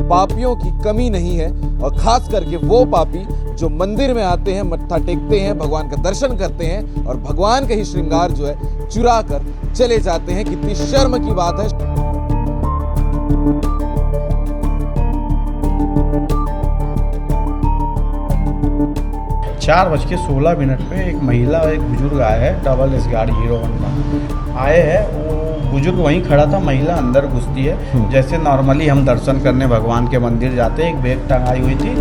पापियों की कमी नहीं है, और खास करके वो पापी जो मंदिर में आते हैं, मत्था टेकते हैं, भगवान का दर्शन करते हैं और भगवान का ही श्रृंगार जो है चुरा कर चले जाते हैं। कितनी शर्म की बात है। 4:16 पे एक महिला और एक बुजुर्ग आए हैं। डबल एस गाड़ी हीरो होंडा आए हैं। वो बुजुर्ग वहीं खड़ा था, महिला अंदर घुसती है। जैसे नॉर्मली हम दर्शन करने भगवान के मंदिर जाते हैं, एक बैग टंगाई हुई थी।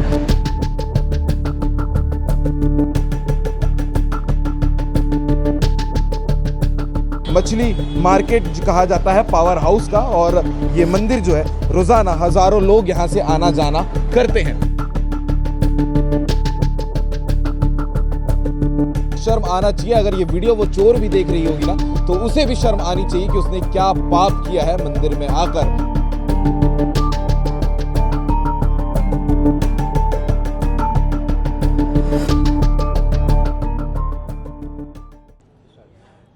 मछली मार्केट कहा जाता है पावर हाउस का, और ये मंदिर जो है रोजाना हजारों लोग यहाँ से आना जाना करते हैं। शर्म आना चाहिए। अगर ये वीडियो वो चोर भी देख रही होगी ना, तो उसे भी शर्म आनी चाहिए कि उसने क्या पाप किया है मंदिर में आकर।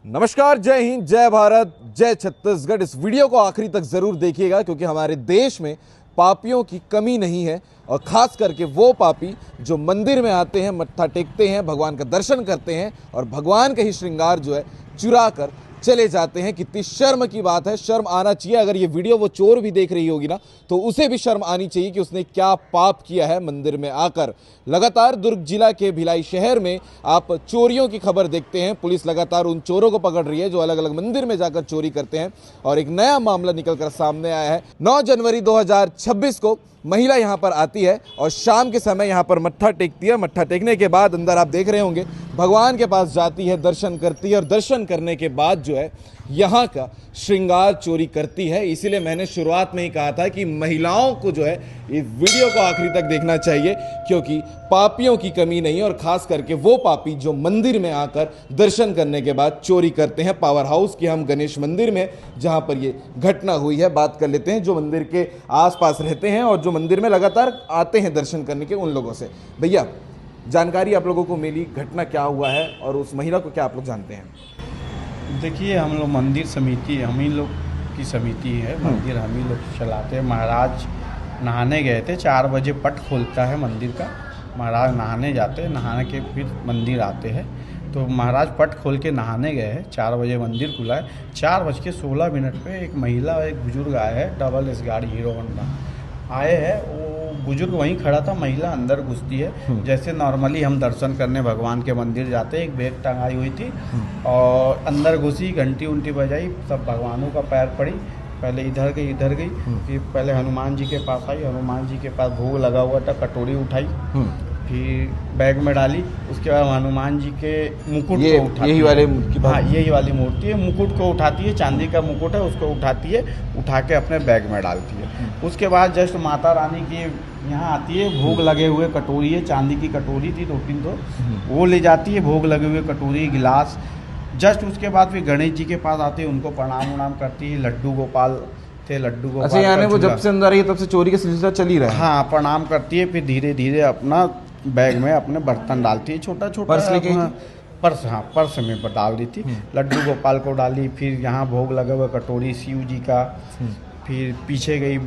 नमस्कार, जय हिंद, जय भारत, जय छत्तीसगढ़। इस वीडियो को आखिरी तक जरूर देखिएगा, क्योंकि हमारे देश में पापियों की कमी नहीं है, और खास करके वो पापी जो मंदिर में आते हैं, मत्था टेकते हैं, भगवान का दर्शन करते हैं और भगवान का ही श्रृंगार जो है चुरा कर चले जाते हैं। कितनी शर्म की बात है। शर्म आना चाहिए। अगर ये वीडियो वो चोर भी देख रही होगी ना, तो उसे भी शर्म आनी चाहिए कि उसने क्या पाप किया है मंदिर में आकर। लगातार दुर्ग जिला के भिलाई शहर में आप चोरियों की खबर देखते हैं। पुलिस लगातार उन चोरों को पकड़ रही है जो अलग अलग मंदिर में जाकर चोरी करते हैं, और एक नया मामला निकलकर सामने आया है। 9 जनवरी 2026 को महिला यहाँ पर आती है और शाम के समय यहाँ पर मत्था टेकती है। मत्था टेकने के बाद अंदर आप देख रहे होंगे भगवान के पास जाती है, दर्शन करती है, और दर्शन करने के बाद जो है यहाँ का श्रृंगार चोरी करती है। इसीलिए मैंने शुरुआत में ही कहा था कि महिलाओं को जो है इस वीडियो को आखिरी तक देखना चाहिए, क्योंकि पापियों की कमी नहीं है, और खास करके वो पापी जो मंदिर में आकर दर्शन करने के बाद चोरी करते हैं। पावर हाउस की हम गणेश मंदिर में जहाँ पर ये घटना हुई है बात कर लेते हैं, जो मंदिर के आसपास रहते हैं और जो मंदिर में लगातार आते हैं दर्शन करने के, उन लोगों से। भैया, जानकारी आप लोगों को मिली, घटना क्या हुआ है और उस महिला को क्या आप लोग जानते हैं? देखिए, हम लोग मंदिर समिति, हम ही लोग की समिति है, मंदिर हम ही लोग चलाते हैं। महाराज नहाने गए थे, 4 बजे पट खोलता है मंदिर का। महाराज नहाने जाते हैं, नहाने के फिर मंदिर आते हैं। तो महाराज पट खोल के नहाने गए हैं, 4 बजे मंदिर खुला है। 4:16 पे एक महिला और एक बुजुर्ग आए हैं। डबल एस गाड़ी हीरो होंडा आए हैं। वो बुजुर्ग वहीं खड़ा था, महिला अंदर घुसती है। जैसे नॉर्मली हम दर्शन करने भगवान के मंदिर जाते हैं, एक बैग टंगाई हुई थी और अंदर घुसी, घंटी उंटी बजाई, सब भगवानों का पैर पड़ी। पहले इधर गई, फिर पहले हनुमान जी के पास आई, हनुमान जी के पास भोग लगा हुआ था, कटोरी उठाई, फिर बैग में डाली। उसके बाद हनुमान जी के मुकुट को उठाती यही वाले हाँ, यही वाली मूर्ति है। मुकुट को उठाती है, चांदी का मुकुट है, उसको उठाती है, उठा के अपने बैग में डालती है। उसके बाद जस्ट माता रानी की यहाँ आती है, भोग लगे हुए कटोरी है, चांदी की कटोरी थी 2-3 तो वो ले जाती है, भोग लगे हुए कटोरी, गिलास। जस्ट उसके बाद फिर गणेश जी के पास आते हैं, उनको प्रणाम उणाम करती है। लड्डू गोपाल थे, लड्डू गोपाल। अच्छा, यानी वो जब से अंदर आई है तब से चोरी का सिलसिला चल ही रहा है? हाँ, प्रणाम करती है, फिर धीरे धीरे अपना बैग में अपने बर्तन डालती है, छोटा छोटा पर्स लेके पर्स, हाँ पर्स में डाल दी थी। लड्डू गोपाल को डाली, फिर यहाँ भोग लगा हुआ कटोरी शिव जी का। फिर पीछे गई,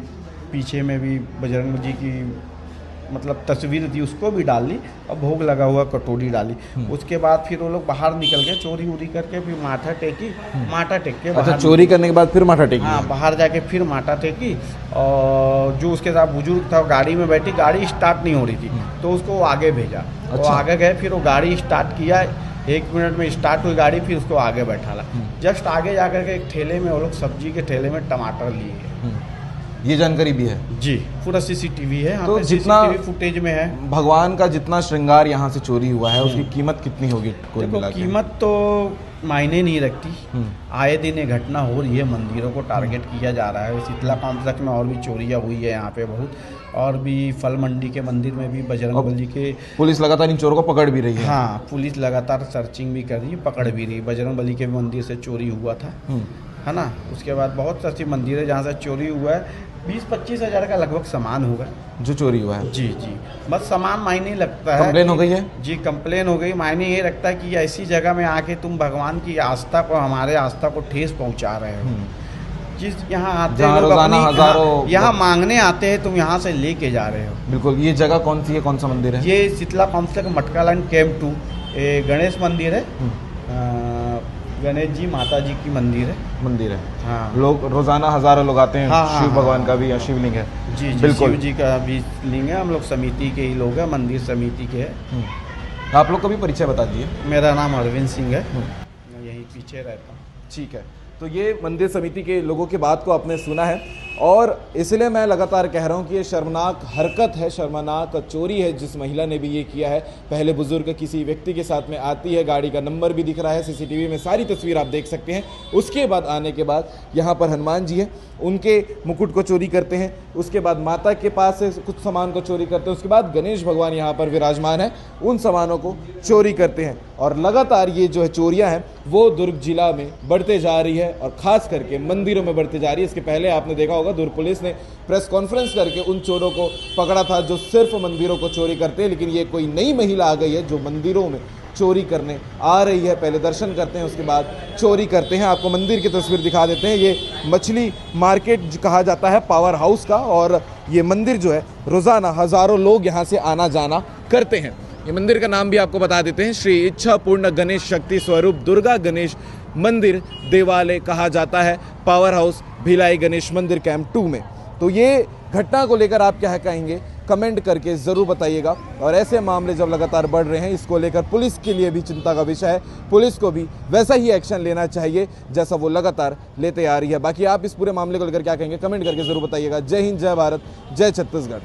पीछे में भी बजरंग जी की मतलब तस्वीर थी, उसको भी डाल ली, और भोग लगा हुआ कटोरी डाली। उसके बाद फिर वो लोग बाहर निकल गए, चोरी उरी करके फिर माथा टेकी, माथा टेक के अच्छा, चोरी करने के बाद फिर माथा टेकी? हाँ, बाहर जाके फिर माथा टेकी। और जो उसके साथ बुजुर्ग था, गाड़ी में बैठी, गाड़ी स्टार्ट नहीं हो रही थी, तो उसको आगे भेजा। वो आगे गए, फिर वो गाड़ी स्टार्ट किया, 1 मिनट में स्टार्ट हुई गाड़ी, फिर उसको आगे बैठाला। जस्ट आगे जाकर के एक ठेले में वो लोग सब्जी के ठेले में टमाटर लिए। ये जानकारी भी है जी, पूरा सीसीटीवी है। तो जितना फुटेज में है, भगवान का जितना श्रृंगार यहाँ से चोरी हुआ है, उसकी कीमत कितनी होगी? देखो, कीमत तो मायने नहीं रखती। आए दिन ये घटना हो रही है, मंदिरों को टारगेट किया जा रहा है। शीतला कॉम्प्लेक्स में और भी चोरियाँ हुई है यहाँ पे बहुत, और भी फल मंडी के मंदिर में भी बजरंगबली के। पुलिस लगातार इन चोरों को पकड़ भी रही है? हाँ, पुलिस लगातार सर्चिंग भी कर रही है, पकड़ भी रही है। बजरंगबली के मंदिर से चोरी हुआ था, है ना। उसके बाद बहुत ऐसी मंदिर है जहाँ से चोरी हुआ है। 20-25 हज़ार का लगभग सामान होगा। जो चोरी हुआ है। जी जी, बस सामान मायने लगता है। कंप्लेन हो गई है? जी, कंप्लेन हो गई। मायने ये रखता है कि ऐसी जगह में आके तुम भगवान की आस्था को, हमारे आस्था को ठेस पहुंचा रहे हो। जिस यहाँ आते जहाँ हैं लोग रोजाना अपनी, हजारों यहाँ मांगने आते हैं, तुम यहाँ से लेके जा रहे हो। बिल्कुल। ये जगह कौन सी है, कौन सा मंदिर है? ये शीतला पंप तक मटका लाइन कैंप 2 गणेश मंदिर है। गणेश जी माता जी की मंदिर है। हाँ, लोग रोजाना हजारों लोग आते हैं। हाँ, शिव हाँ, भगवान हाँ, का भी यहाँ शिवलिंग है। जी जी, बिल्कुल। शिव जी का भी लिंग है। हम लोग समिति के ही लोग हैं, मंदिर समिति के हैं। आप लोग का भी परिचय बता दीजिए। मेरा नाम अरविंद सिंह है, मैं यहीं पीछे रहता हूँ। ठीक है, तो ये मंदिर समिति के लोगों की बात को आपने सुना है, और इसलिए मैं लगातार कह रहा हूँ कि ये शर्मनाक हरकत है, शर्मनाक चोरी है जिस महिला ने भी ये किया है। पहले बुजुर्ग किसी व्यक्ति के साथ में आती है, गाड़ी का नंबर भी दिख रहा है, सीसीटीवी में सारी तस्वीर आप देख सकते हैं। उसके बाद आने के बाद यहाँ पर हनुमान जी है, उनके मुकुट को चोरी करते हैं। उसके बाद माता के पास से कुछ सामान को चोरी करते हैं। उसके बाद गणेश भगवान यहाँ पर विराजमान है, उन सामानों को चोरी करते हैं। और लगातार ये जो है चोरियाँ हैं वो दुर्ग जिला में बढ़ते जा रही है, और ख़ास करके मंदिरों में बढ़ते जा रही है। इसके पहले आपने देखा होगा दुर्ग पुलिस ने प्रेस कॉन्फ्रेंस करके उन चोरों को पकड़ा था जो सिर्फ मंदिरों को चोरी करते हैं। लेकिन ये कोई नई महिला आ गई है जो मंदिरों में चोरी करने आ रही है। पहले दर्शन करते हैं, उसके बाद चोरी करते हैं। आपको मंदिर की तस्वीर दिखा देते हैं। ये मछली मार्केट कहा जाता है पावर हाउस का, और ये मंदिर जो है रोज़ाना हज़ारों लोग यहाँ से आना जाना करते हैं। ये मंदिर का नाम भी आपको बता देते हैं, श्री इच्छा पूर्ण गणेश शक्ति स्वरूप दुर्गा गणेश मंदिर देवालय कहा जाता है, पावर हाउस भिलाई गणेश मंदिर कैंप 2 में। तो ये घटना को लेकर आप क्या कहेंगे, कमेंट करके ज़रूर बताइएगा। और ऐसे मामले जब लगातार बढ़ रहे हैं, इसको लेकर पुलिस के लिए भी चिंता का विषय है। पुलिस को भी वैसा ही एक्शन लेना चाहिए जैसा वो लगातार लेते आ रही है। बाकी आप इस पूरे मामले को लेकर क्या कहेंगे, कमेंट करके ज़रूर बताइएगा। जय हिंद, जय भारत, जय छत्तीसगढ़।